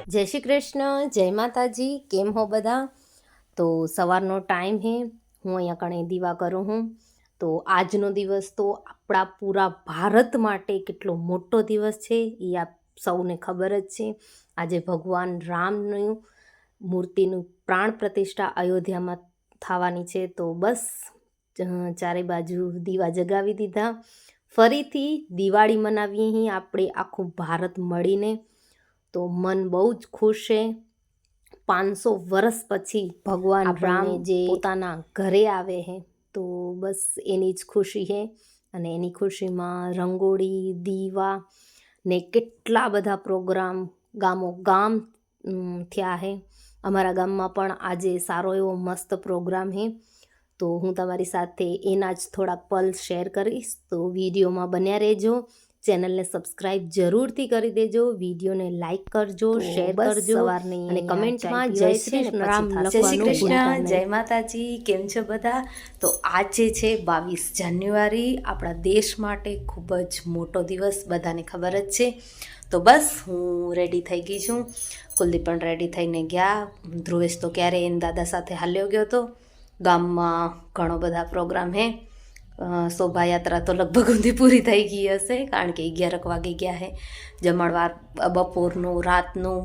જય શ્રી કૃષ્ણ, જય માતાજી. કેમ હો બધા? તો સવારનો ટાઈમ હે, હું અહીંયા કણે દીવા કરું હું. તો આજનો દિવસ તો આપણા પૂરા ભારત માટે કેટલો મોટો દિવસ છે એ આપ સૌને ખબર જ છે. આજે ભગવાન રામનું મૂર્તિનું પ્રાણ પ્રતિષ્ઠા અયોધ્યામાં થવાની છે. તો બસ ચારે બાજુ દીવા જગાવી દીધા. ફરીથી દિવાળી મનાવીએ અહીં આપણે આખું ભારત મળીને. તો મન બહુ જ ખુશ છે. 500 વર્ષ પછી ભગવાન રામ જે પોતાના ઘરે આવે છે, તો બસ એની જ ખુશી છે. અને એની ખુશીમાં રંગોળી, દીવા ને કેટલા બધા પ્રોગ્રામ ગામો ગામ થયા છે. અમારા ગામમાં પણ આજે સારો એવો મસ્ત પ્રોગ્રામ છે. તો હું તમારી સાથે એના જ થોડાક પલ શેર કરીશ. તો વિડીયોમાં બન્યા રહેજો. ચેનલને સબસ્ક્રાઇબ જરૂરથી કરી દેજો, વિડીયોને લાઇક કરજો, શેર કરજો અને કમેન્ટમાં જય શ્રી રામ લખવાનું ભૂલતા નહીં. જય માતાજી. કેમ છો બધા? તો આજે છે 22 જાન્યુઆરી, આપણા દેશ માટે ખૂબ જ મોટો દિવસ, બધાને ખબર જ છે. તો બસ હું રેડી થઈ ગઈ છું. કુલદીપ પણ રેડી થઈને ગયા. ધ્રુવેશ તો ક્યારે એના દાદા સાથે હાલ્યો ગયો હતો. ગામમાં ઘણો બધા પ્રોગ્રામ હે. શોભાયાત્રા તો લગભગ ઊંધી પૂરી થઈ ગઈ હશે, કારણ કે 11 વાગે ગયા છે. જમણવાર બપોરનું, રાતનું.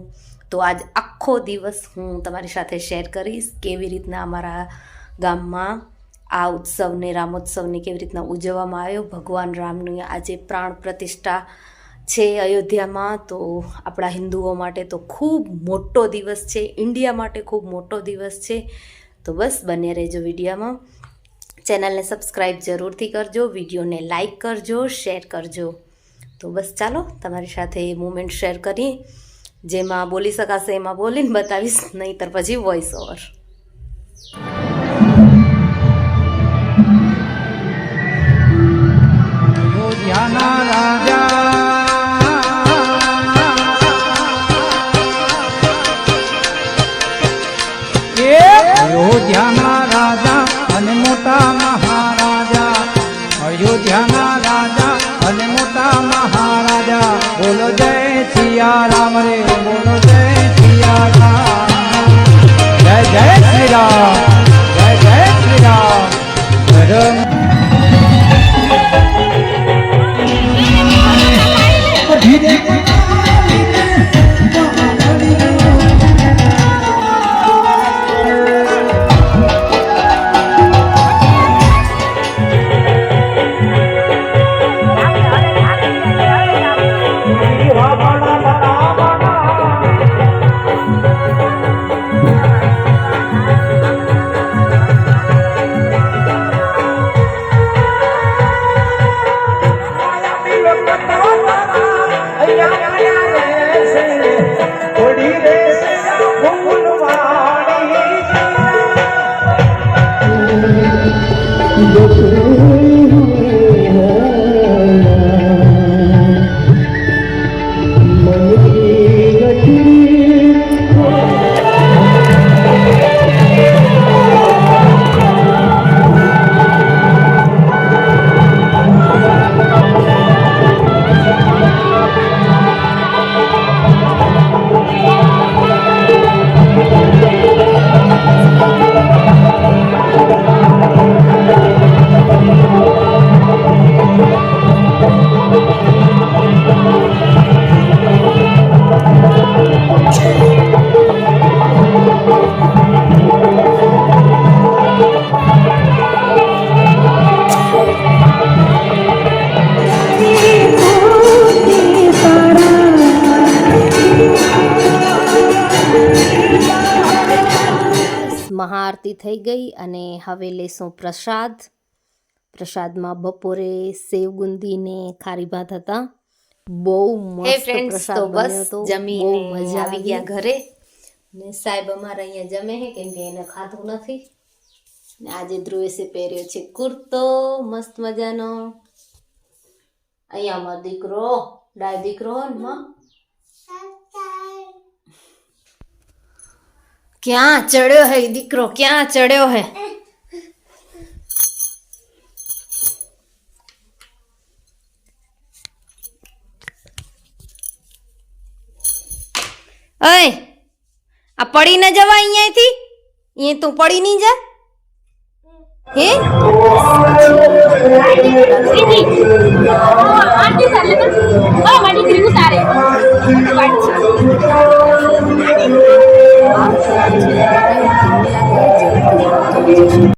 તો આજ આખો દિવસ હું તમારી સાથે શેર કરીશ કેવી રીતના અમારા ગામમાં આ ઉત્સવને, રામોત્સવને કેવી રીતના ઉજવવામાં આવ્યો. ભગવાન રામની આજે પ્રાણ પ્રતિષ્ઠા છે અયોધ્યામાં. તો આપણા હિન્દુઓ માટે તો ખૂબ મોટો દિવસ છે, ઇન્ડિયા માટે ખૂબ મોટો દિવસ છે. તો બસ બન્યા રહેજો વિડીયોમાં. ચેનલને સબસ્ક્રાઈબ જરૂરથી કરજો, વિડીયોને લાઇક કરજો, શેર કરજો. તો બસ ચાલો તમારી સાથે મુમેન્ટ શેર કરીએ. જેમાં બોલી શકાશે એમાં બોલીને બતાવીશ, નહીંતર પછી વોઇસ ઓવર. અયોધ્યાના રાજા અને મોટા મહારાજા, અયોધ્યાના રાજા અને મોટા મહારાજા. બોલો જય સિયા રામ રે, બોલો જય સિયા રામ. જય જય શ્રી રામ, જય જય શ્રી રામ. મહાઆરતી થઈ ગઈ અને હવે લેશું પ્રસાદ. પ્રસાદમાં બપોરે સેવ ગુંદી ને ખારી ભાત હતા. બહુ મસ્ત પ્રસાદ બન્યો હતો. જમીને મજા આવી ગયા ઘરે. ને સાહેબ અમારા અહીંયા જમે છે, કેમ કે એને ખાધું નથી. ને આજે ધ્રુવેશે પહેર્યો છે કુર્તો મસ્ત મજાનો. અહીંયા અમારો દીકરો, ડાય દીકરો ને માં ક્યાં ચડ્યો હે દીકરો, ક્યાં ચડ્યો હે? અય આ પડી ન જવા અહીંયાથી, અહીંયા તું પડી નહીં જા. હે